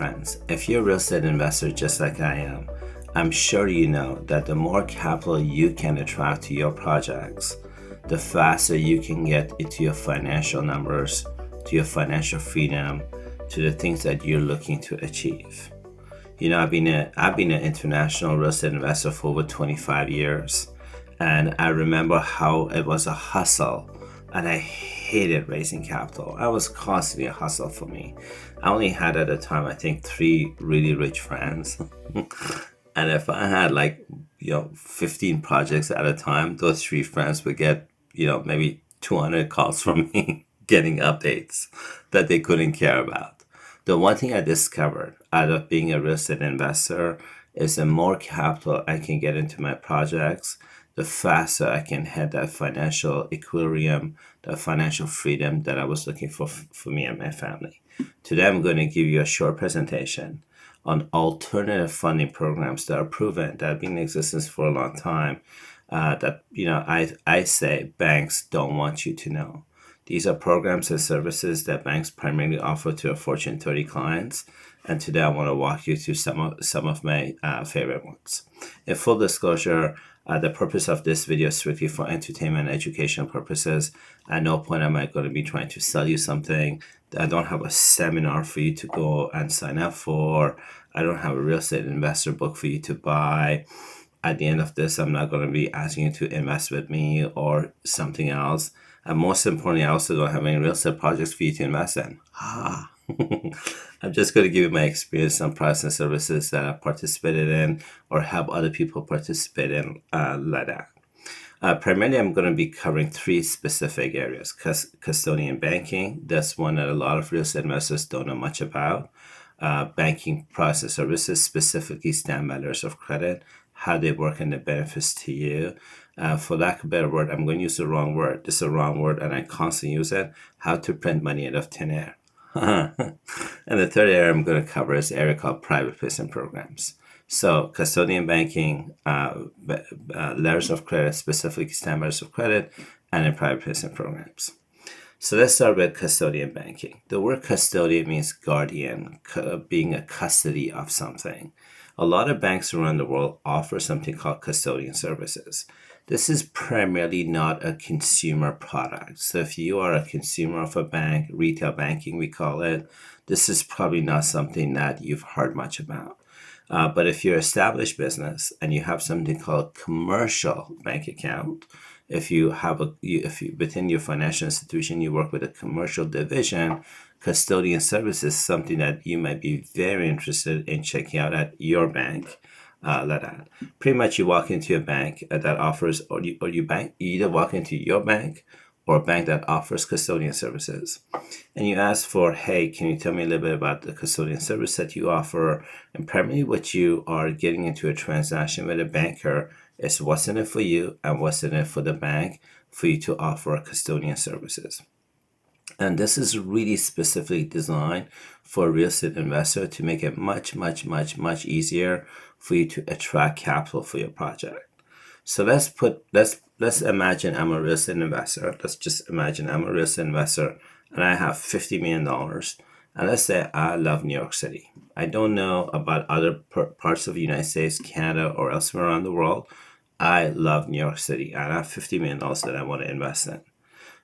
friends, if you're a real estate investor just like I am, I'm sure you know that the more capital you can attract to your projects, the faster you can get into your financial numbers, to your financial freedom, to the things that you're looking to achieve. You know, I've been an international real estate investor for over 25 years, and I remember how it was a hustle, and I hated raising capital. I was constantly a hustle for me. I only had at the time, I think, 3 really rich friends. And if I had 15 projects at a time, those 3 friends would get, maybe 200 calls from me getting updates that they couldn't care about. The one thing I discovered out of being a real estate investor is the more capital I can get into my projects, the faster I can hit that financial equilibrium, the financial freedom that I was looking for me and my family. Today, I'm going to give you a short presentation on alternative funding programs that are proven, that have been in existence for a long time, that I say banks don't want you to know. These are programs and services that banks primarily offer to their Fortune 30 clients. And today I want to walk you through some of my favorite ones. In full disclosure, the purpose of this video is strictly for entertainment and educational purposes. At no point am I going to be trying to sell you something. I don't have a seminar for you to go and sign up for. I don't have a real estate investor book for you to buy. At the end of this, I'm not going to be asking you to invest with me or something else. And most importantly, I also don't have any real estate projects for you to invest in. I'm just going to give you my experience on products and services that I've participated in or help other people participate in like that. Primarily, I'm going to be covering 3 specific areas. Custodian banking, that's one that a lot of real estate investors don't know much about. Banking products and services, specifically standby letters of credit, how they work and the benefits to you. For lack of a better word, I'm going to use the wrong word. This is a wrong word and I constantly use it. How to print money out of thin air. And the third area I'm going to cover is an area called private placement programs. So custodian banking, letters of credit, specifically standby letters of credit, and in private placement programs. So let's start with custodian banking. The word custodian means guardian, being a custody of something. A lot of banks around the world offer something called custodian services. This is primarily not a consumer product. So if you are a consumer of a bank, retail banking we call it, this is probably not something that you've heard much about. But if you're an established business and you have something called commercial bank account, if you within your financial institution you work with a commercial division, custodian services is something that you might be very interested in checking out at your bank. Pretty much you walk into a bank that offers, you either walk into your bank or a bank that offers custodian services. And you ask for, hey, can you tell me a little bit about the custodian service that you offer? And primarily what you are getting into a transaction with a banker is what's in it for you and what's in it for the bank for you to offer custodian services. And this is really specifically designed for a real estate investor to make it much, much, much, much easier for you to attract capital for your project. So let's imagine I'm a real estate investor. Let's just imagine I'm a real estate investor and I have $50 million. And let's say I love New York City. I don't know about other parts of the United States, Canada, or elsewhere around the world. I love New York City and I have $50 million that I want to invest in.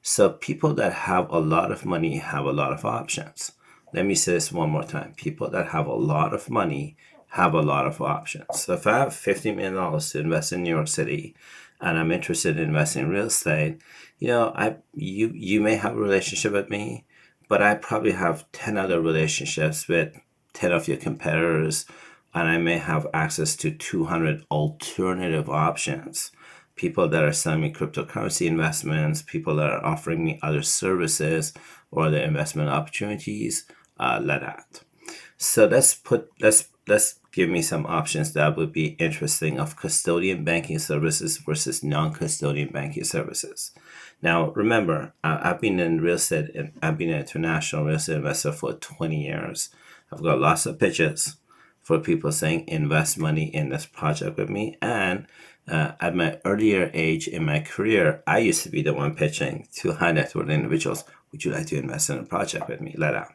So people that have a lot of money have a lot of options. Let me say this one more time. People that have a lot of money have a lot of options. So if I have $50 million to invest in New York City and I'm interested in investing in real estate, you may have a relationship with me, but I probably have 10 other relationships with 10 of your competitors, and I may have access to 200 alternative options. People that are selling me cryptocurrency investments, people that are offering me other services or other investment opportunities, like that. So let's give me some options that would be interesting of custodian banking services versus non-custodian banking services. Now, remember, I've been in real estate and I've been an international real estate investor for 20 years. I've got lots of pitches for people saying invest money in this project with me. And at my earlier age in my career, I used to be the one pitching to high net worth individuals. Would you like to invest in a project with me? Let out.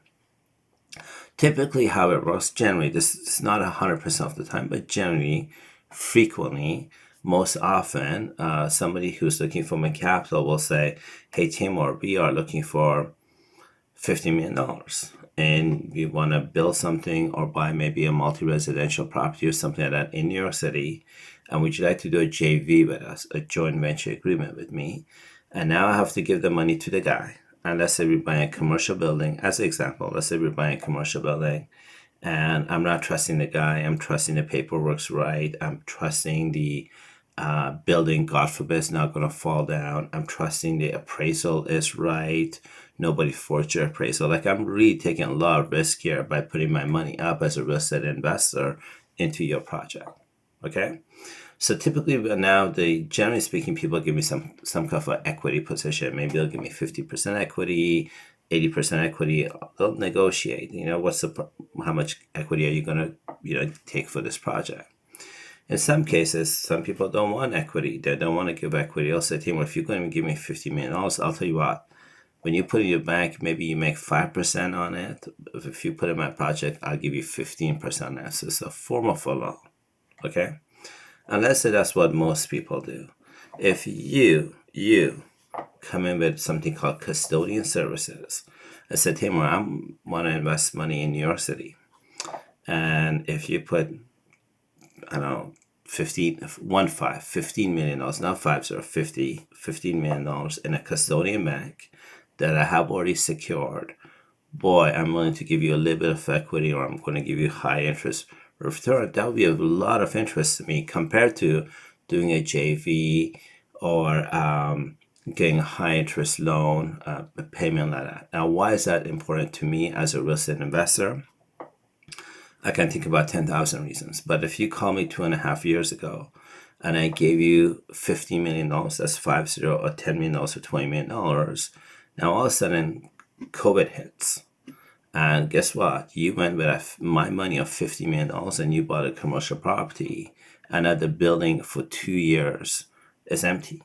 Typically, how it works, generally, this is not 100% of the time, but generally, frequently, most often, somebody who's looking for my capital will say, hey, Taimour, we are looking for $50 million and we want to build something or buy maybe a multi-residential property or something like that in New York City. And would you like to do a JV with us, a joint venture agreement with me? And now I have to give the money to the guy. And let's say we're buying a commercial building, as an example, let's say we're buying a commercial building and I'm not trusting the guy. I'm trusting the paperwork's right. I'm trusting the building, God forbid, is not going to fall down. I'm trusting the appraisal is right. Nobody forged your appraisal. Like, I'm really taking a lot of risk here by putting my money up as a real estate investor into your project. Okay? So typically now, generally speaking, people give me some kind of an equity position. Maybe they'll give me 50% equity, 80% equity. They'll negotiate. How much equity are you going to take for this project? In some cases, some people don't want equity. They don't want to give equity. They'll say, Taimour, if you're going to give me $50 million, I'll tell you what. When you put it in your bank, maybe you make 5% on it. If you put it in my project, I'll give you 15% on it. So it's a form of a loan. Okay? And let's say that's what most people do. If you come in with something called custodian services, I said, Taimour, I want to invest money in New York City. And if you put, I don't know, $15 million, not 50, $15 million in a custodian bank that I have already secured, boy, I'm willing to give you a little bit of equity, or I'm going to give you high interest return. That would be a lot of interest to me compared to doing a JV or getting a high interest loan, payment like that. Now, why is that important to me as a real estate investor? I can think about 10,000 reasons. But if you call me 2.5 years ago and I gave you $50 million, that's 50 or $10 million or $20 million, now all of a sudden COVID hits. And guess what? You went with my money of $50 million and you bought a commercial property, and now the building for 2 years is empty.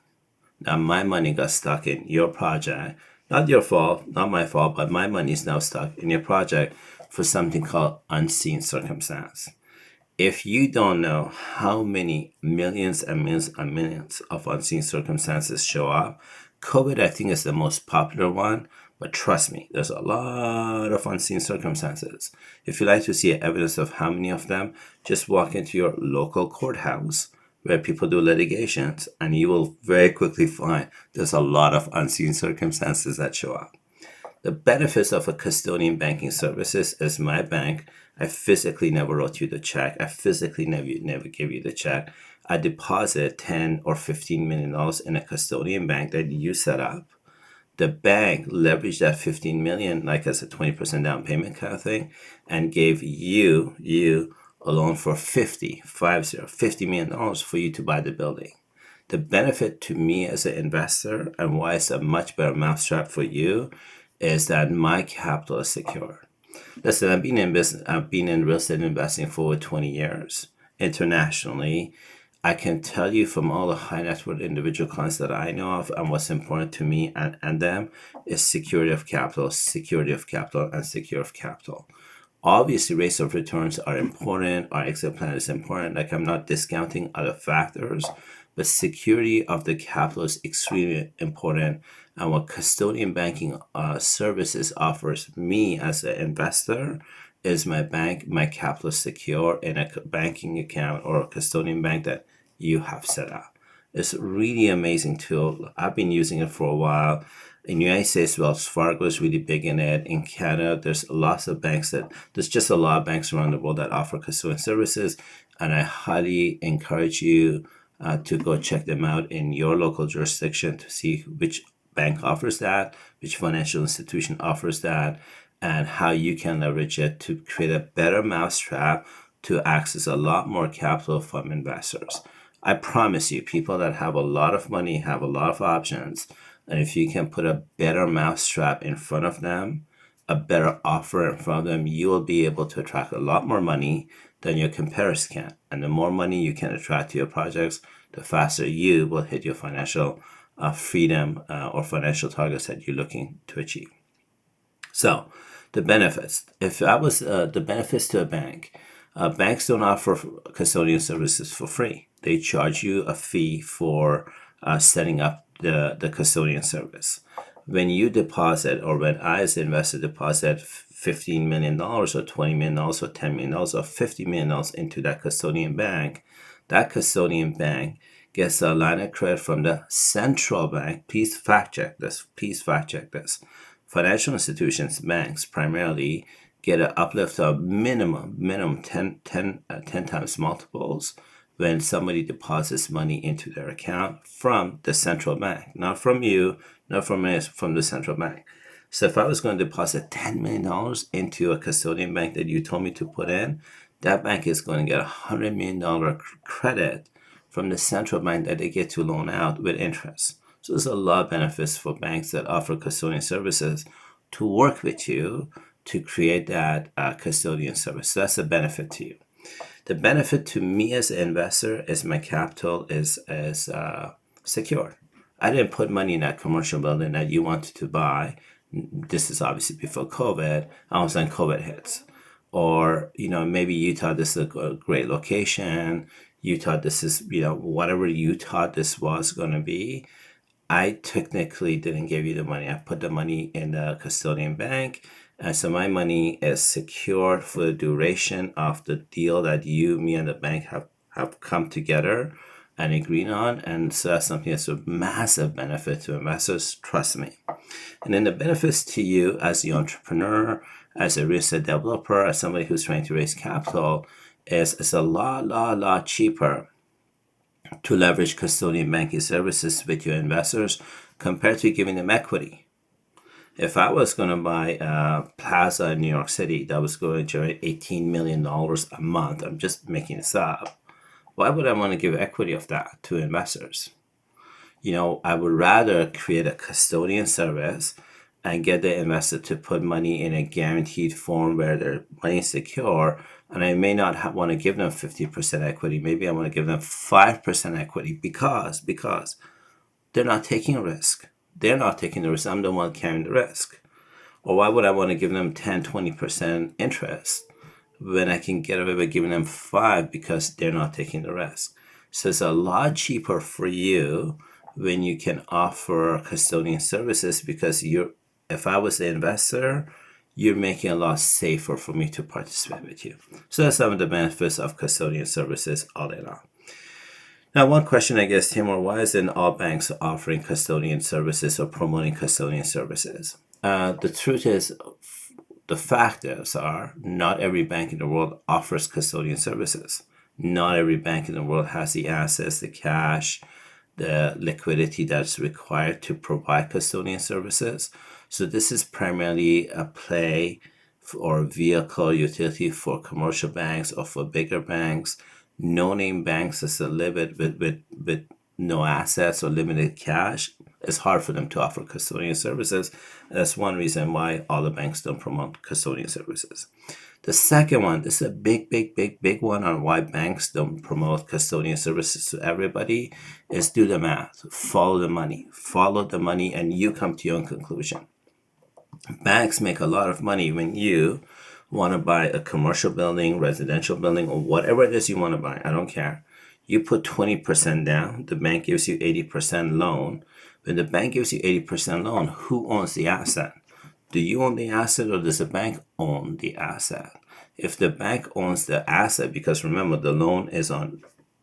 Now my money got stuck in your project. Not your fault, not my fault, but my money is now stuck in your project for something called unseen circumstance. If you don't know how many millions and millions and millions of unseen circumstances show up, COVID, I think, is the most popular one. But trust me, there's a lot of unseen circumstances. If you like to see evidence of how many of them, just walk into your local courthouse where people do litigations, and you will very quickly find there's a lot of unseen circumstances that show up. The benefits of a custodian banking services is my bank. I physically never wrote you the check. I physically never gave you the check. I deposit $10 or $15 million in a custodian bank that you set up. The bank leveraged that 15 million, like as a 20% down payment kind of thing, and gave you a loan for $50 million for you to buy the building. The benefit to me as an investor, and why it's a much better mousetrap for you, is that my capital is secure. Listen, I've been in real estate investing for over 20 years internationally. I can tell you from all the high net worth individual clients that I know of, and what's important to me and them is security of capital, and security of capital. Obviously, rates of returns are important. Our exit plan is important. Like, I'm not discounting other factors, but security of the capital is extremely important. And what custodian banking services offers me as an investor is my capital is secure in a banking account or a custodian bank that you have set up. It's a really amazing tool. I've been using it for a while. In the United States, Wells Fargo is really big in it. In Canada, there's just a lot of banks around the world that offer custodian services. And I highly encourage you to go check them out in your local jurisdiction to see which bank offers that, which financial institution offers that, and how you can leverage it to create a better mousetrap to access a lot more capital from investors. I promise you, people that have a lot of money have a lot of options. And if you can put a better mousetrap in front of them, a better offer in front of them, you will be able to attract a lot more money than your competitors can. And the more money you can attract to your projects, the faster you will hit your financial freedom or financial targets that you're looking to achieve. So The benefits. If I was the benefits to a bank, banks don't offer custodian services for free. They charge you a fee for setting up the custodian service. When you deposit, or when I as an investor deposit $15 million or $20 million or $10 million or $50 million into that custodian bank gets a line of credit from the central bank. Please fact check this. Financial institutions, banks primarily, get an uplift of minimum 10 times multiples when somebody deposits money into their account from the central bank. Not from you, not from me, from the central bank. So if I was going to deposit $10 million into a custodian bank that you told me to put in, that bank is going to get a $100 million credit from the central bank that they get to loan out with interest. So there's a lot of benefits for banks that offer custodian services to work with you to create that custodian service. So that's a benefit to you. The benefit to me as an investor is my capital is secure. I didn't put money in that commercial building that you wanted to buy. This is obviously before COVID. All of a sudden COVID hits. Or, maybe you thought this is a great location. You thought this is, whatever you thought this was going to be. I technically didn't give you the money. I put the money in the custodian bank. And so my money is secured for the duration of the deal that you, me, and the bank have come together and agreed on. And so that's something that's a massive benefit to investors, trust me. And then the benefits to you as the entrepreneur, as a real estate developer, as somebody who's trying to raise capital, is it's a lot cheaper to leverage custodian banking services with your investors compared to giving them equity. If I was going to buy a plaza in New York City that was going to generate $18 million a month, I'm just making this up, why would I want to give equity of that to investors? I would rather create a custodian service and get the investor to put money in a guaranteed form where their money is secure. And I may not want to give them 50% equity. Maybe I want to give them 5% equity because they're not taking a risk. They're not taking the risk. I'm the one carrying the risk. Or why would I want to give them 10, 20% interest when I can get away with giving them 5 because they're not taking the risk? So it's a lot cheaper for you when you can offer custodian services because if I was the investor, you're making a lot safer for me to participate with you. So that's some of the benefits of custodian services all in all. Now, one question, I guess, Taimour, why isn't all banks offering custodian services or promoting custodian services? The truth is, the factors are not every bank in the world offers custodian services. Not every bank in the world has the assets, the cash, the liquidity that's required to provide custodian services. So this is primarily a play or vehicle utility for commercial banks or for bigger banks. No-name banks is a limit with no assets or limited cash. It's hard for them to offer custodian services. That's one reason why all the banks don't promote custodian services. The second one, this is a big one on why banks don't promote custodian services to everybody, is do the math. Follow the money, and you come to your own conclusion. Banks make a lot of money when you want to buy a commercial building, residential building, or whatever it is you want to buy. I don't care. You put 20% down, the bank gives you 80% loan. When the bank gives you 80% loan, who owns the asset? Do you own the asset or does the bank own the asset? If the bank owns the asset, because remember, the loan is on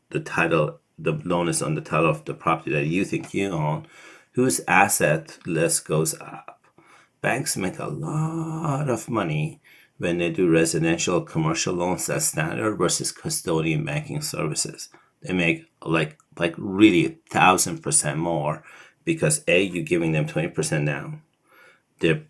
the title of the property that you think you own, whose asset list goes up? Banks make a lot of money when they do residential commercial loans that's standard versus custodian banking services. They make like really 1,000% more because you're giving them 20% down. They're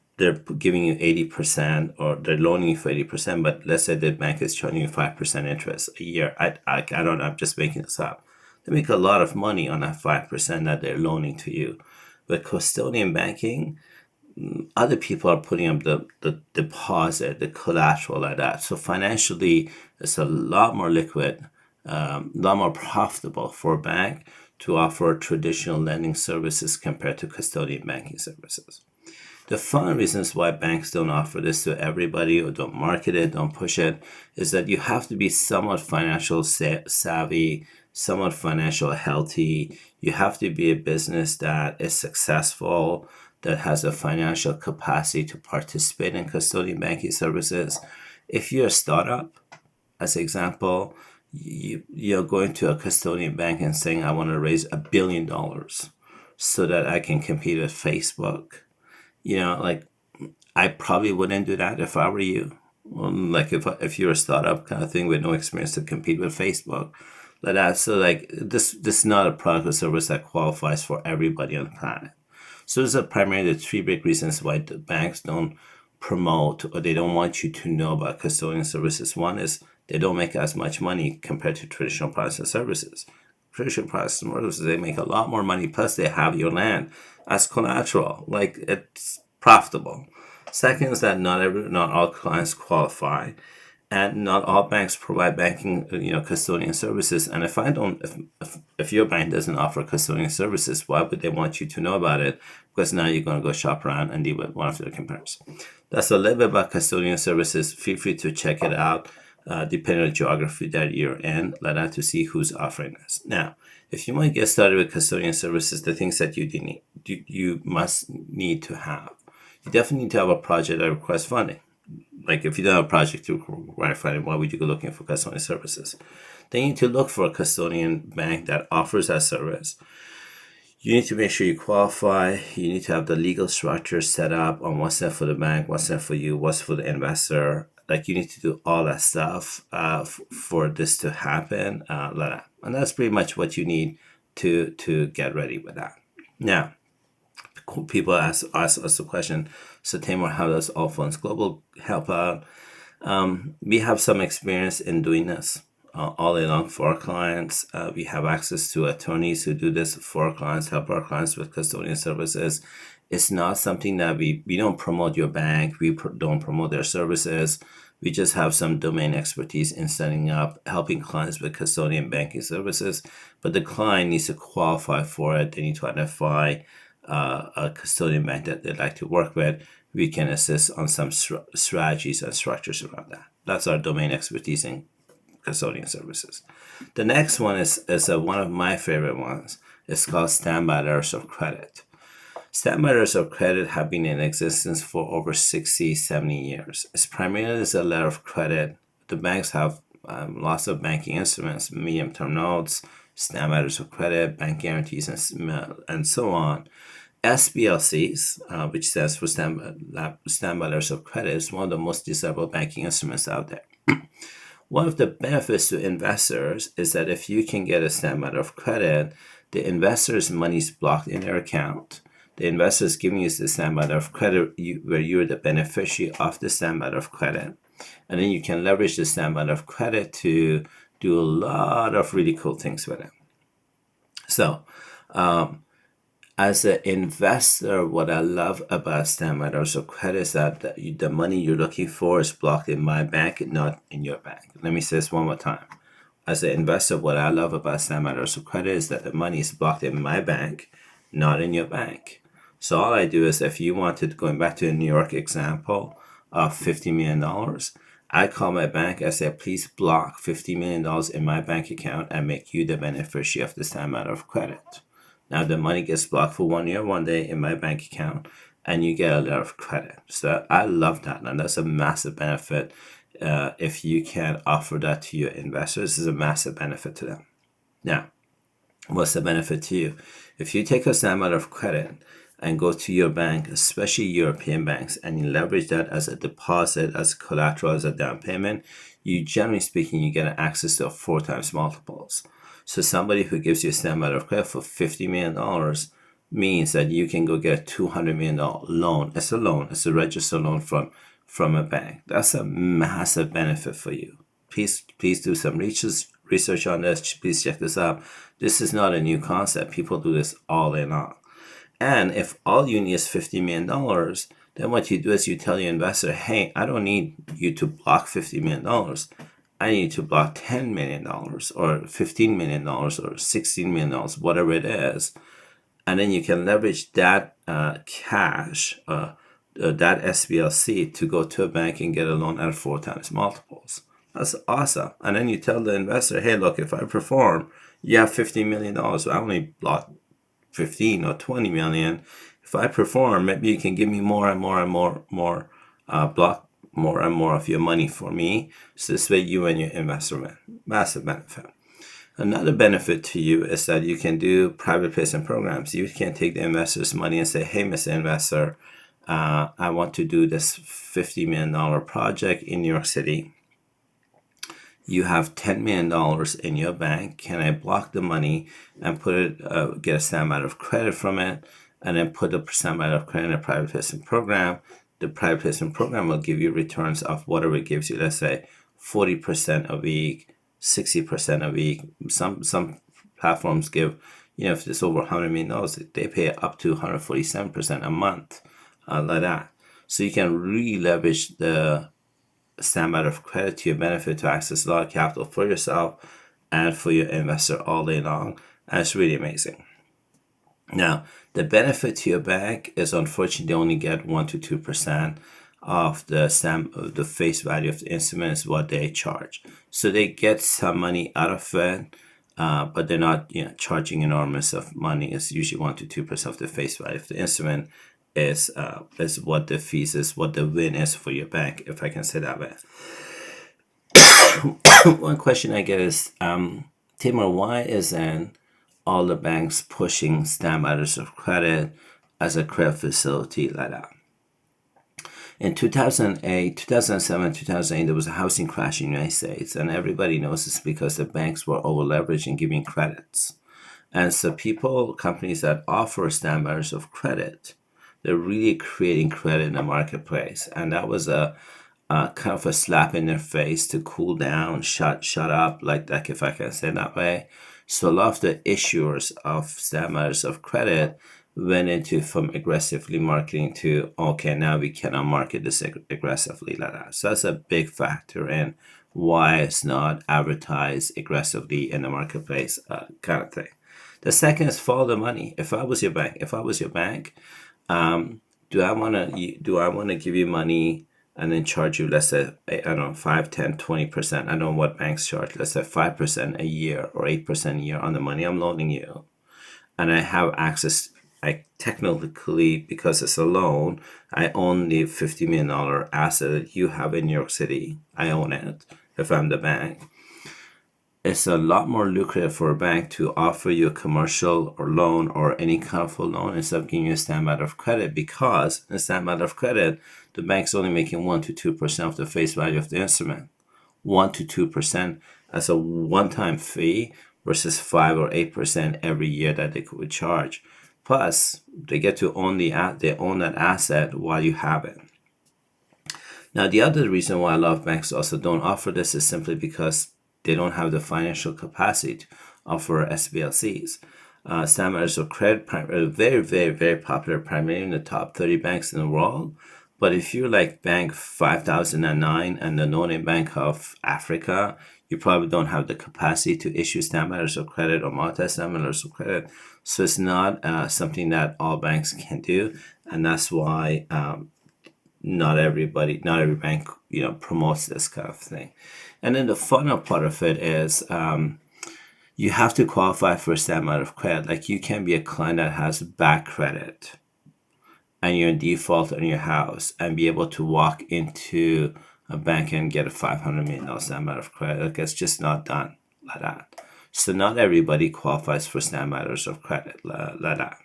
giving you 80% or they're loaning you for 80%, but let's say the bank is charging you 5% interest a year. I don't know, I'm just making this up. They make a lot of money on that 5% that they're loaning to you. But custodian banking, other people are putting up the deposit, the collateral like that. So financially, it's a lot more liquid, a lot more profitable for a bank to offer traditional lending services compared to custodian banking services. The fun reasons why banks don't offer this to everybody or don't market it, don't push it, is that you have to be somewhat financial savvy, somewhat financial healthy. You have to be a business that is successful, that has a financial capacity to participate in custodian banking services. If you're a startup, as an example, you're going to a custodian bank and saying, I want to raise $1 billion so that I can compete with Facebook. Like, I probably wouldn't do that if I were you. Like if you're a startup kind of thing with no experience to compete with Facebook, like that. So like this is not a product or service that qualifies for everybody on the planet. So those are primarily the three big reasons why the banks don't promote or they don't want you to know about custodian services. One is they don't make as much money compared to traditional products and services. Traditional products and services, they make a lot more money, plus they have your land as collateral. Like, it's profitable. Second is that not all clients qualify, and not all banks provide banking, custodian services. And if your bank doesn't offer custodian services, why would they want you to know about it? Because now you're going to go shop around and deal with one of their competitors. That's a little bit about custodian services. Feel free to check it out, depending on the geography that you're in, like that, to see who's offering this. Now, if you want to get started with custodian services, the things that you must need to have. You definitely need to have a project that requires funding. Like, if you don't have a project to require funding, why would you go looking for custodian services? Then you need to look for a custodian bank that offers that service. You need to make sure you qualify. You need to have the legal structure set up on what's that for the bank, what's that for you, what's for the investor. Like, you need to do all that stuff for this to happen. And that's pretty much what you need to get ready with that. Now, people ask us the question, so Taimour, how does ALTFunds Global help out? We have some experience in doing this all day long for our clients. We have access to attorneys who do this for our clients, help our clients with custodian services. It's not something that we don't promote your bank, we don't promote their services. We just have some domain expertise in setting up, helping clients with custodian banking services. But the client needs to qualify for it. They need to identify a custodian bank that they'd like to work with. We can assist on some strategies and structures around that. That's our domain expertise in custodian services. The next one is one of my favorite ones. It's called standby letters of credit. Standby letters of credit have been in existence for over 60, 70 years. It's primarily a letter of credit. The banks have lots of banking instruments, medium-term notes, standby letters of credit, bank guarantees, and so on. SBLCs, which stands for standby letters of credit, is one of the most desirable banking instruments out there. One of the benefits to investors is that if you can get a standby letter of credit, the investor's money is blocked in their account. The investor is giving you the standby letter of credit where you're the beneficiary of the standby letter of credit. And then you can leverage the standby letter of credit to do a lot of really cool things with it. So, as an investor, what I love about standby letters of credit is that the money you're looking for is blocked in my bank, not in your bank. Let me say this one more time. As an investor, what I love about standby letters of credit is that the money is blocked in my bank, not in your bank. So all I do is, if you wanted, going back to the New York example of $50 million, I call my bank, I say, please block $50 million in my bank account and make you the beneficiary of the standby letter of credit. Now the money gets blocked for 1 year, 1 day in my bank account, and you get a letter of credit. So I love that, and that's a massive benefit. If you can offer that to your investors, this is a massive benefit to them. Now, what's the benefit to you? If you take a standby letter of credit and go to your bank, especially European banks, and you leverage that as a deposit, as collateral, as a down payment, you, generally speaking, you get access to 4 times multiples. So somebody who gives you a standby letter of credit for $50 million means that you can go get a $200 million loan. It's a loan. It's a registered loan from a bank. That's a massive benefit for you. Please do some research on this. Please check this out. This is not a new concept. People do this all day long. And if all you need is $50 million, then what you do is you tell your investor, hey, I don't need you to block $50 million. I need to block $10 million or $15 million or $16 million, whatever it is. And then you can leverage that cash that SBLC to go to a bank and get a loan at 4 times multiples. That's awesome. And then you tell the investor, hey, look, if I perform, you have $50 million. I only blocked 15 or 20 million. If I perform, maybe you can give me more and more and more, block more and more of your money for me. So this way you and your investor win. Massive benefit. Another benefit to you is that you can do private placement programs. You can take the investor's money and say, hey, Mr. Investor, I want to do this $50 million project in New York City. You have $10 million in your bank. Can I block the money and put it, get a set amount of credit from it, and then put a set amount of credit in a private placement program? The private placement program will give you returns of whatever it gives you. Let's say 40% a week, 60% a week. Some platforms give, if it's over $100 million, they pay up to 147% a month, like that. So you can really leverage the amount of credit to your benefit to access a lot of capital for yourself and for your investor all day long. And it's really amazing. Now, the benefit to your bank is unfortunately they only get 1 to 2% of the face value of the instrument is what they charge. So they get some money out of it, but they're not charging enormous of money. It's usually 1 to 2% of the face value of the instrument is what the fees is, what the win is for your bank, if I can say that way. One question I get is, Taimour, why isn't all the banks pushing stamp letters of credit as a credit facility like that? In 2008, 2007, 2008, there was a housing crash in the United States, and everybody knows this because the banks were over leveraged in giving credits. And so companies that offer stamp letters of credit, they're really creating credit in the marketplace. And that was a kind of a slap in their face to cool down, shut up, like that, if I can say it that way. So a lot of the issuers of stamp letters of credit went into from aggressively marketing to, okay, now we cannot market this aggressively like that. So that's a big factor in why it's not advertised aggressively in the marketplace, kind of thing. The second is follow the money. If I was your bank, do I want to give you money and then charge you, let's say, I don't know, 5, 10, 20%. I don't know what banks charge. Let's say 5% a year or 8% a year on the money I'm loaning you. And I have access, I technically, because it's a loan, I own the $50 million asset that you have in New York City. I own it if I'm the bank. It's a lot more lucrative for a bank to offer you a commercial or loan or any kind of a loan instead of giving you a stamp letter of credit, because in a stamp letter of credit, the bank's only making 1 to 2% of the face value of the instrument. 1 to 2% as a one-time fee versus 5 or 8% every year that they could charge. Plus, they get to own they own that asset while you have it. Now, the other reason why a lot of banks also don't offer this is simply because they don't have the financial capacity to offer SBLCs. Stamp letters of credit are very, very, very popular, primarily in the top 30 banks in the world. But if you're like Bank 5009 and the No-Name Bank of Africa, you probably don't have the capacity to issue stamp letters of credit or monetize stamp letters of credit. So it's not something that all banks can do, and that's why not every bank promotes this kind of thing. And then the final part of it is you have to qualify for a stamp letter of credit. Like, you can be a client that has bad credit and you're in default on your house and be able to walk into a bank and get a $500 million stamp letter of credit. Like, it's just not done like that. So not everybody qualifies for stamp letters of credit like that.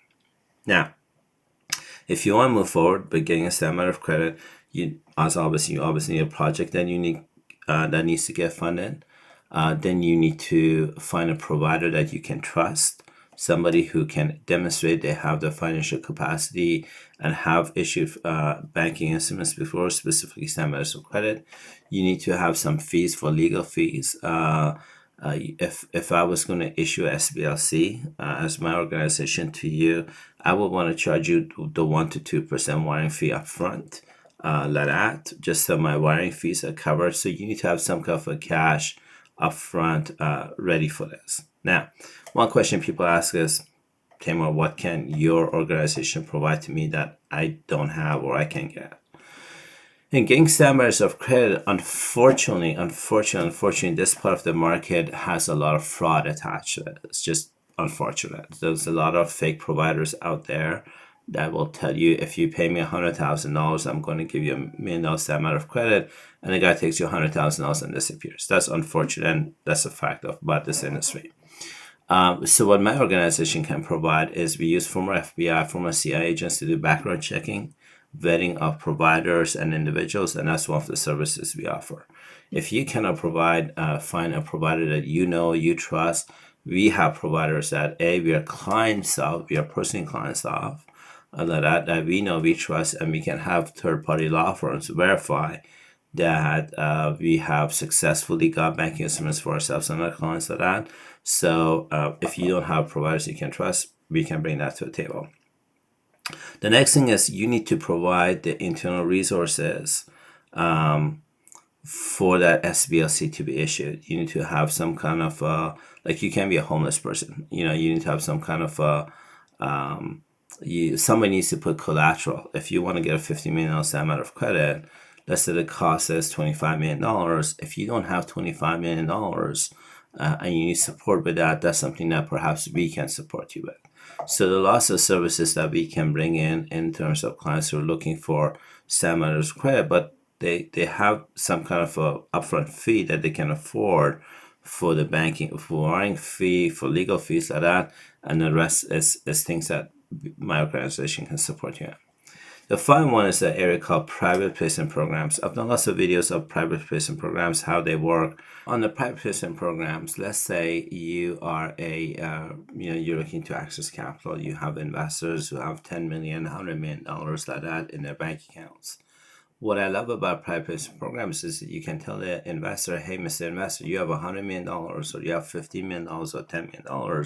Now, if you want to move forward by getting a stamp letter of credit, you obviously need a project that that needs to get funded. Then you need to find a provider that you can trust, somebody who can demonstrate they have the financial capacity and have issued banking instruments before, specifically stamp letters of credit. You need to have some fees for legal fees. If I was going to issue a SBLC as my organization to you, I would want to charge you the 1 to 2% wiring fee up front, like that, just so my wiring fees are covered. So you need to have some kind of a cash up front ready for this. Now, one question people ask is, Taimour, what can your organization provide to me that I don't have or I can get? And getting standards of credit, unfortunately, this part of the market has a lot of fraud attached to it. It's just unfortunate. There's a lot of fake providers out there that will tell you, if you pay me $100,000, I'm going to give you $1 million amount of credit, and the guy takes you $100,000 and disappears. That's unfortunate, and that's a fact about this industry. So what my organization can provide is we use former FBI, former CIA agents to do background checking, vetting of providers and individuals, and that's one of the services we offer. If you cannot find a provider that you trust, we have providers that we are clients of, we are personally clients of, that we know, we trust, and we can have third-party law firms verify that we have successfully got banking instruments for ourselves and our clients like that. So if you don't have providers you can trust, we can bring that to the table. The next thing is you need to provide the internal resources for that SBLC to be issued. You need to have some kind of like, you can't be a homeless person. You need to have some kind of somebody needs to put collateral. If you want to get a $50 million amount of credit, let's say the cost is $25 million. If you don't have $25 million and you need support with that, that's something that perhaps we can support you with. So the lots of services that we can bring in terms of clients who are looking for standard credit, but they have some kind of a upfront fee that they can afford for the banking, for wiring fee, for legal fees like that, and the rest is things that my organization can support you in. The final one is an area called private placement programs. I've done lots of videos of private placement programs, how they work. On the private placement programs, let's say you are you're looking to access capital. You have investors who have $10 million, $100 million like that in their bank accounts. What I love about private placement programs is that you can tell the investor, hey, Mr. Investor, you have $100 million, or you have $50 million or $10 million.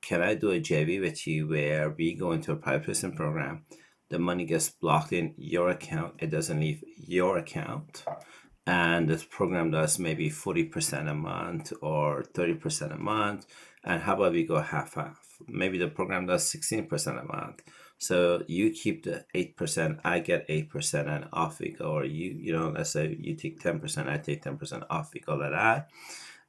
Can I do a JV with you where we go into a private placement program? The money gets blocked in your account. It doesn't leave your account. And this program does maybe 40% a month or 30% a month. And how about we go half-half? Maybe the program does 16% a month. So you keep the 8%, I get 8%, and off we go. Or let's say you take 10%, I take 10%, off we go like that.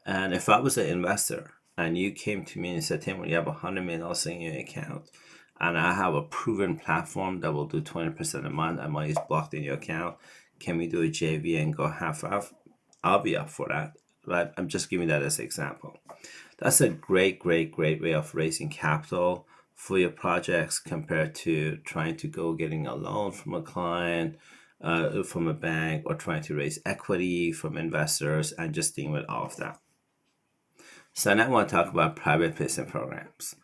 And if I was an investor and you came to me and said, Taimour, you have $100 million in your account, and I have a proven platform that will do 20% a month, and money is blocked in your account, can we do a JV and go half-half? I'll be up for that. Right? I'm just giving that as an example. That's a great way of raising capital for your projects compared to trying to go getting a loan from a client, from a bank, or trying to raise equity from investors and just dealing with all of that. So now I want to talk about private placement programs.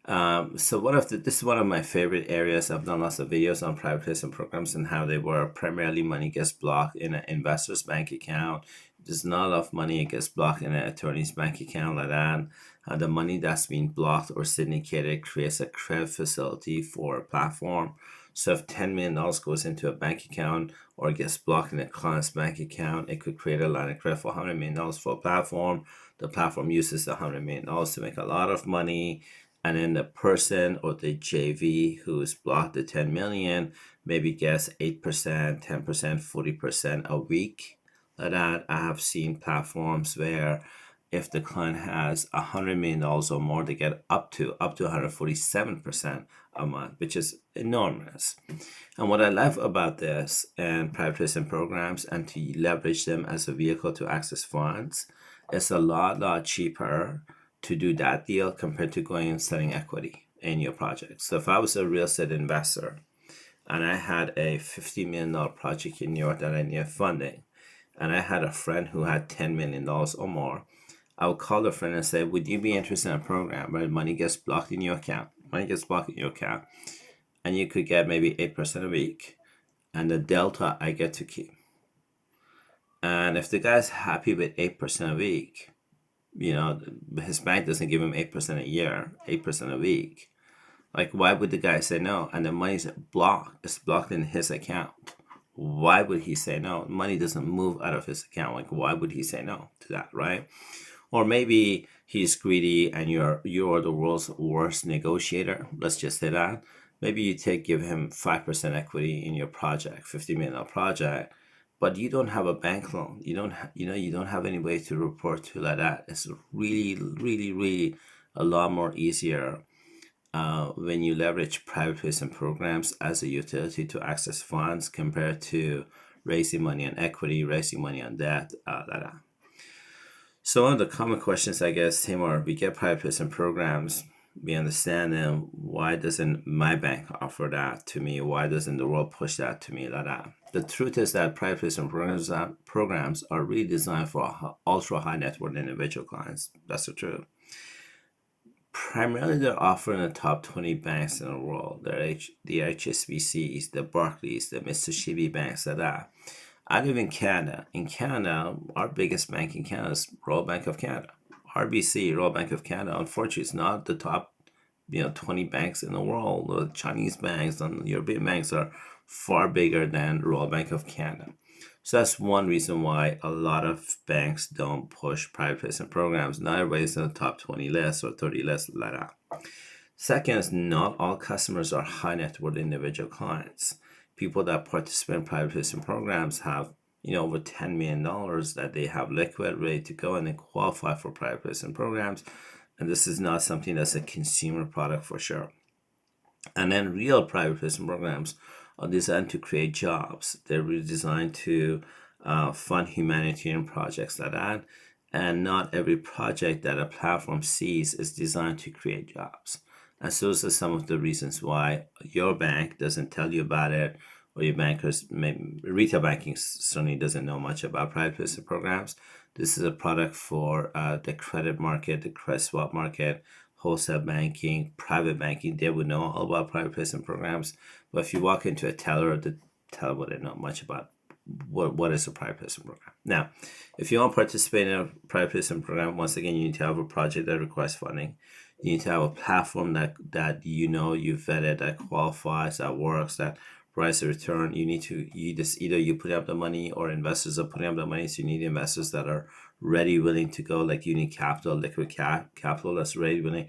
So this is one of my favorite areas. I've done lots of videos on private placement programs and how they work. Primarily, money gets blocked in an investor's bank account. There's not enough money, it gets blocked in an attorney's bank account like that. The money that's being blocked or syndicated creates a credit facility for a platform. So if $10 million goes into a bank account or gets blocked in a client's bank account, it could create a line of credit for $100 million for a platform. The platform uses the $100 million to make a lot of money. And then the person or the JV who's blocked the 10 million maybe gets 8%, 10%, 40% a week. Like that, I have seen platforms where if the client has $100 million or more, they get up to 147% a month, which is enormous. And what I love about this and private placement programs, and to leverage them as a vehicle to access funds, it's a lot cheaper to do that deal compared to going and selling equity in your project. So if I was a real estate investor and I had a $50 million project in New York that I needed funding, and I had a friend who had $10 million or more, I would call the friend and say, would you be interested in a program where money gets blocked in your account? Money gets blocked in your account, and you could get maybe 8% a week, and the delta I get to keep. And if the guy's happy with 8% a week, his bank doesn't give him 8% a year, 8% a week. Like, why would the guy say no? And the money's blocked. It's blocked in his account. Why would he say no? Money doesn't move out of his account. Like, why would he say no to that, right? Or maybe he's greedy and you're the world's worst negotiator. Let's just say that. Maybe give him 5% equity in your project, $50 million project, but you don't have a bank loan. You don't have any way to report to like that. It's really, really, really a lot more easier when you leverage private placement programs as a utility to access funds compared to raising money on equity, raising money on debt, like that. So one of the common questions, I guess, Taimour, we get private placement programs. We understand them. Why doesn't my bank offer that to me? Why doesn't the world push that to me like that? The truth is that private placement programs are really designed for ultra high net worth individual clients. That's the truth. Primarily, they're offered in the top 20 banks in the world. The HSBCs, the Barclays, the Mitsubishi banks, like that. I live in Canada. In Canada, our biggest bank in Canada is Royal Bank of Canada. RBC, Royal Bank of Canada, unfortunately, it's not the top 20 banks in the world. The Chinese banks and European banks are far bigger than Royal Bank of Canada. So that's one reason why a lot of banks don't push private placement programs. Not everybody's in the top 20 list or 30 list like that. Second is not all customers are high net worth individual clients. People that participate in private placement programs have over $10 million that they have liquid ready to go and they qualify for private placement programs. And this is not something that's a consumer product for sure. And then real private placement programs are designed to create jobs. They're really designed to fund humanitarian projects like that. And not every project that a platform sees is designed to create jobs. And so those are some of the reasons why your bank doesn't tell you about it, or your retail banking certainly doesn't know much about private placement programs. This is a product for the credit market, the credit swap market, wholesale banking, private banking. They would know all about private placement programs. But if you walk into a teller, the teller wouldn't know much about what is a private placement program. Now, if you want to participate in a private placement program, once again, you need to have a project that requires funding. You need to have a platform that you've vetted, that qualifies, that works, that provides a return. Either you put up the money or investors are putting up the money. So you need investors that are ready, willing to go, like you need capital, liquid capital that's ready, willing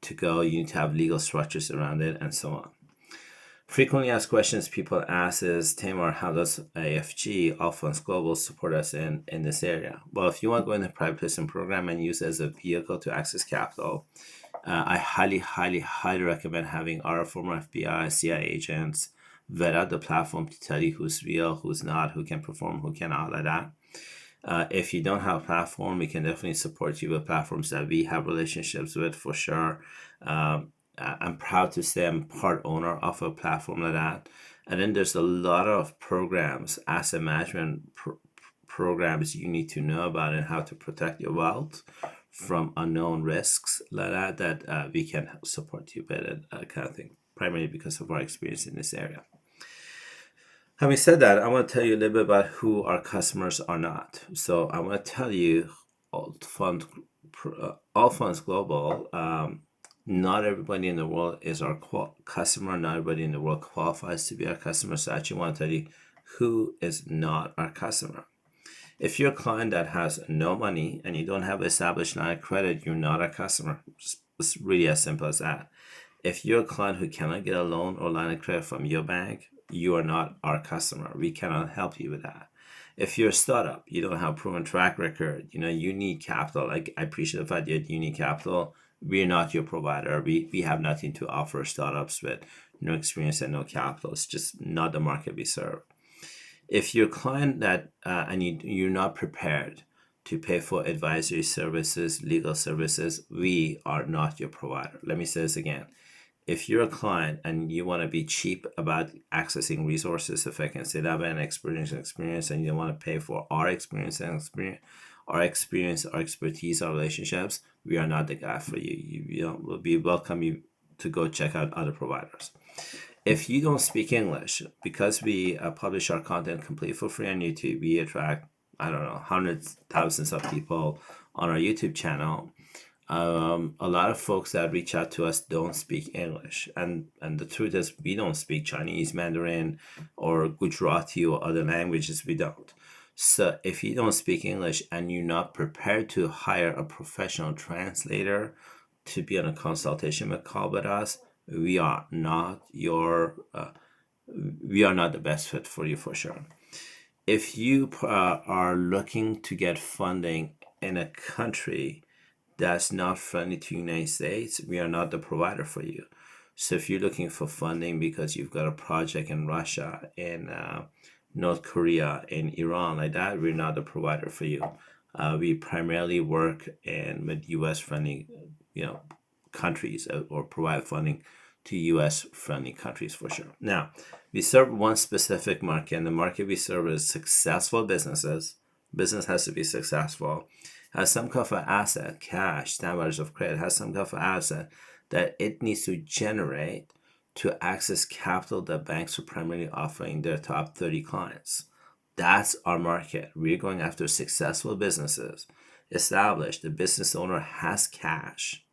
to go. You need to have legal structures around it and so on. Frequently asked questions people ask is, Taimour, how does AFG, ALTFunds Global, support us in this area? Well, if you want to go in the private placement program and use it as a vehicle to access capital, I highly, highly, highly recommend having our former FBI, CIA agents vet out the platform to tell you who's real, who's not, who can perform, who cannot, like that. If you don't have a platform, we can definitely support you with platforms that we have relationships with for sure. I'm proud to say I'm part owner of a platform like that. And then there's a lot of programs, asset management programs you need to know about and how to protect your wealth from unknown risks like that we can support you with it, kind of thing, primarily because of our experience in this area. Having said that, I want to tell you a little bit about who our customers are not. So I want to tell you, ALTFunds Global, not everybody in the world is our customer. Not everybody in the world qualifies to be our customer. So I actually want to tell you who is not our customer. If you're a client that has no money and you don't have established line of credit, you're not a customer. It's really as simple as that. If you're a client who cannot get a loan or line of credit from your bank, you are not our customer. We cannot help you with that. If you're a startup, you don't have a proven track record, you need capital. Like, I appreciate the fact that you need capital. We're not your provider. We have nothing to offer startups with no experience and no capital. It's just not the market we serve. If you're a client that and you're not prepared to pay for advisory services, legal services, we are not your provider. Let me say this again. If you're a client and you want to be cheap about accessing resources, if I can say that, and experience, and you don't want to pay for our experience, our expertise, our relationships, we are not the guy for you. We welcome you to go check out other providers. If you don't speak English, because we publish our content completely for free on YouTube, we attract, hundreds, thousands of people on our YouTube channel. A lot of folks that reach out to us don't speak English. And the truth is, we don't speak Chinese, Mandarin, or Gujarati or other languages. We don't. So if you don't speak English and you're not prepared to hire a professional translator to be on a consultation call with us, we are not your we are not the best fit for you for sure. If you are looking to get funding in a country that's not friendly to the United States, we are not the provider for you. So if you're looking for funding because you've got a project in Russia, in North Korea, in Iran, like that, we're not the provider for you. We primarily work with U.S. friendly, countries, or provide funding to U.S. friendly countries for sure. Now, we serve one specific market, and the market we serve is successful businesses. Business has to be successful, has some kind of asset, cash, standards of credit, has some kind of asset that it needs to generate to access capital that banks are primarily offering their top 30 clients. That's our market. We're going after successful businesses, established. The business owner has cash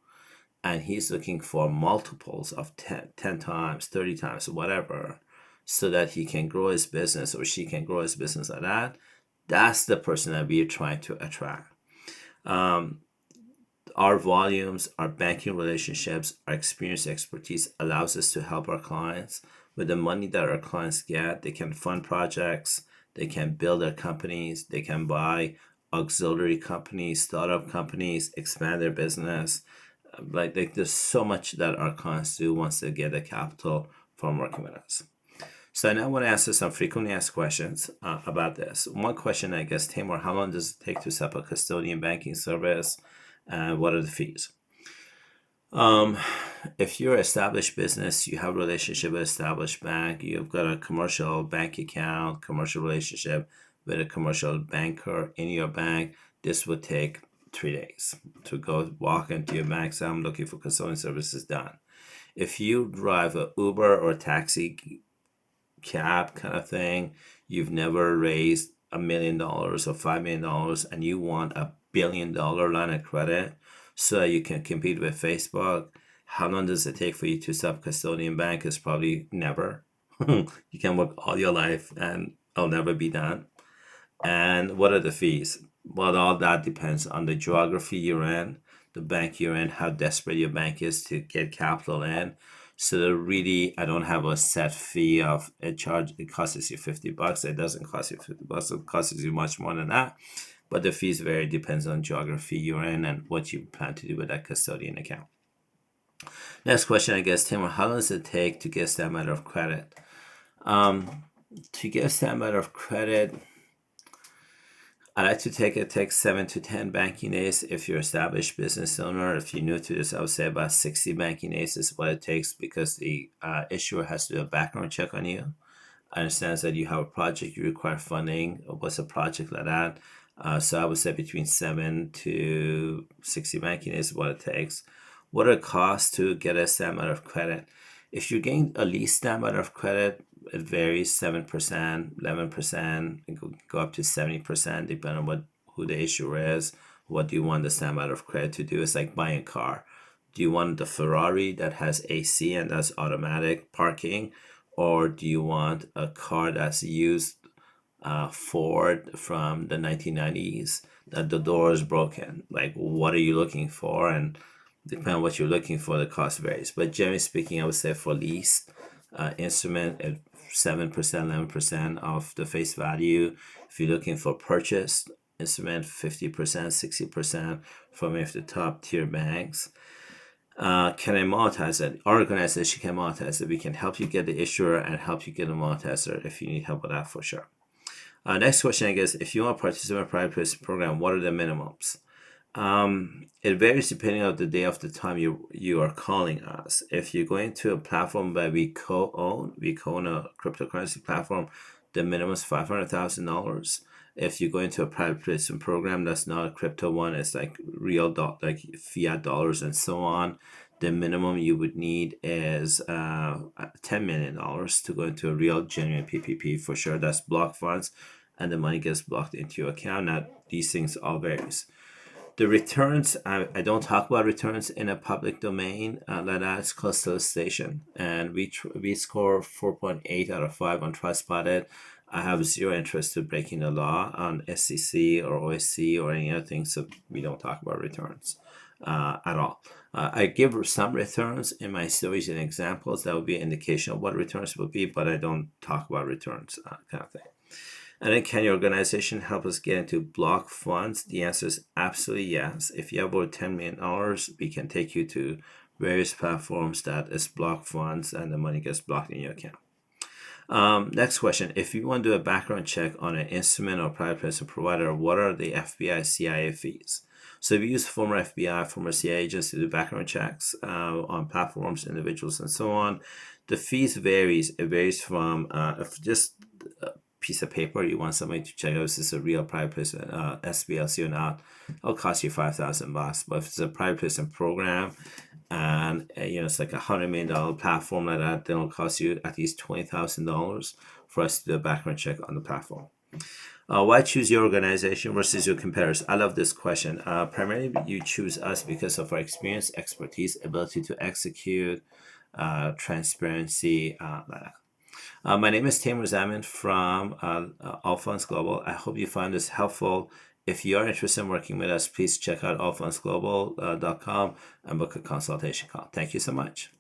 and he's looking for multiples of 10 times, 30 times, whatever, so that he can grow his business or she can grow his business like that. That's the person that we're trying to attract. Our volumes, our banking relationships, our experience, expertise allows us to help our clients with the money that our clients get. They can fund projects, they can build their companies, they can buy auxiliary companies, startup companies, expand their business. Like there's so much that our clients do once they get the capital from working with us. So now I want to answer some frequently asked questions about this. One question, I guess, Taimour, how long does it take to set up a custodian banking service? And what are the fees? If you're an established business, you have a relationship with an established bank, you've got a commercial bank account, commercial relationship with a commercial banker in your bank, this would take 3 days to go walk into your bank, say, I'm looking for custodian services done. If you drive a Uber or taxi cab kind of thing, you've never raised $1 million or $5 million, and you want $1 billion line of credit so that you can compete with Facebook, how long does it take for you to set up custodian bank? Is probably never. You can work all your life and it'll never be done. And what are the fees? Well, all that depends on the geography you're in, the bank you're in, how desperate your bank is to get capital in. So really, I don't have a set fee of a charge. It costs you $50. It doesn't cost you $50. It costs you much more than that. But the fees vary, depends on geography you're in and what you plan to do with that custodian account. Next question, I guess, Taimour, how long does it take to get a stamp letter of credit? To get a stamp letter of credit, I like to take 7 to 10 banking days. If you're an established business owner, if you're new to this, I would say about 60 banking days is what it takes, because the issuer has to do a background check on you. Understands that you have a project, you require funding. What's a project like that? So I would say between 7 to 60 banking days is what it takes. What are the costs to get a stamp letter of credit? If you're getting a lease stamp letter of credit, it varies 7%, 11%, it can go up to 70%, depending on who the issuer is. What do you want the stamp letter of credit to do? It's like buying a car. Do you want the Ferrari that has AC and that's automatic parking? Or do you want a car that's used Ford from the 1990s that the door is broken? Like, what are you looking for? And depending on what you're looking for, the cost varies. But generally speaking, I would say for lease instrument, at 7%, 11% of the face value. If you're looking for purchase instrument, 50%, 60% from any of the top tier banks. Can I monetize it? Our organization can monetize it. We can help you get the issuer and help you get a monetizer if you need help with that for sure. Next question, I guess, if you want to participate in a private placement program, what are the minimums? It varies depending on the day of the time you are calling us. If you're going to a platform that we co-own a cryptocurrency platform, the minimum is $500,000. If you go into a private placement program that's not a crypto one, it's like real like fiat dollars and so on, the minimum you would need is $10 million to go into a real genuine PPP for sure. That's block funds, and the money gets blocked into your account. Now, these things all varies. The returns, I don't talk about returns in a public domain like that. It's called solicitation. And we score 4.8 out of 5 on Trustpilot. I have zero interest to breaking the law on SEC or OSC or any other things, so we don't talk about returns at all. I give some returns in my stories and examples. That would be an indication of what returns will be, but I don't talk about returns kind of thing. And then, can your organization help us get into block funds? The answer is absolutely yes. If you have over $10 million, we can take you to various platforms that is block funds and the money gets blocked in your account. Next question. If you want to do a background check on an instrument or private placement provider, what are the FBI CIA fees? So we use former FBI, former CIA agents to do background checks on platforms, individuals, and so on. The fees varies. It varies from if just a piece of paper you want somebody to check out if it's a real private placement SBLC or not, it'll cost you $5,000. But if it's a private placement program, and it's like $100 million platform like that, then it'll cost you at least $20,000 for us to do a background check on the platform. Why choose your organization versus your competitors? I love this question. Primarily, you choose us because of our experience, expertise, ability to execute, transparency. My name is Taimour Zaman from ALTFunds Global. I hope you find this helpful. If you are interested in working with us, please check out ALTFundsGlobal.com and book a consultation call. Thank you so much.